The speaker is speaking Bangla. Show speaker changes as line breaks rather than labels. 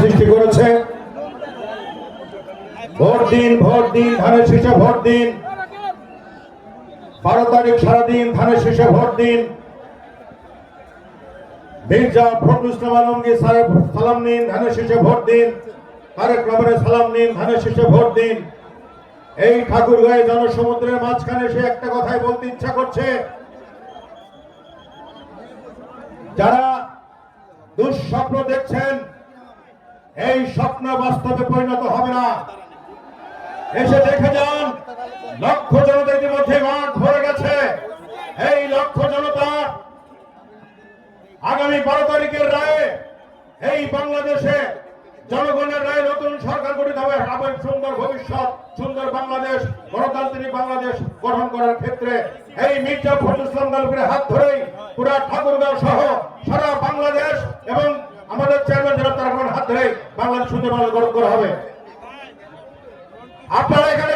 সৃষ্টি করেছে। ভোট দিন, ভোট দিন, ধানের শীষে ভোট দিন। 12 তারিখ সারাদিন ধানের শীষে ভোট দিন। মির্জা ফখরুল ইসলাম আলমগীর স্যারের সালাম নিন, ধানের শীষে ভোট দিন। তারেক রহমানের সালাম নিন, ধানের শীষে ভোট দিন। এই ঠাকুরগাঁও জনসমুদ্রের মাঝখানে সে একটা কথাই বলতে ইচ্ছা করছে, যারা দুঃস্বপ্ন দেখছেন এই স্বপ্ন বাস্তবে পরিণত হবে না। এসে দেখে যান, লক্ষ জনতা ইতিমধ্যে মাঠ ভরে গেছে। এই লক্ষ জনতা আগামী 12 তারিখের রায়ে এই বাংলাদেশে জনগণের রায়ে নতুন সরকার গঠিত হবে, হবে সুন্দর ভবিষ্যৎ, সুন্দর বাংলাদেশ, গণতান্ত্রিক বাংলাদেশ গঠন করার ক্ষেত্রে এই মির্জা ফখরুল ইসলাম আলমগীরের হাত ধরেই পুরা ঠাকুরগাঁও সহ সারা বাংলাদেশ এবং আমাদের চেয়ারম্যান জনাব তারেক রহমানের হাত ধরেই বাংলাদেশ সুন্দর বাংলাদেশ গঠন করা হবে। আপনারা এখানে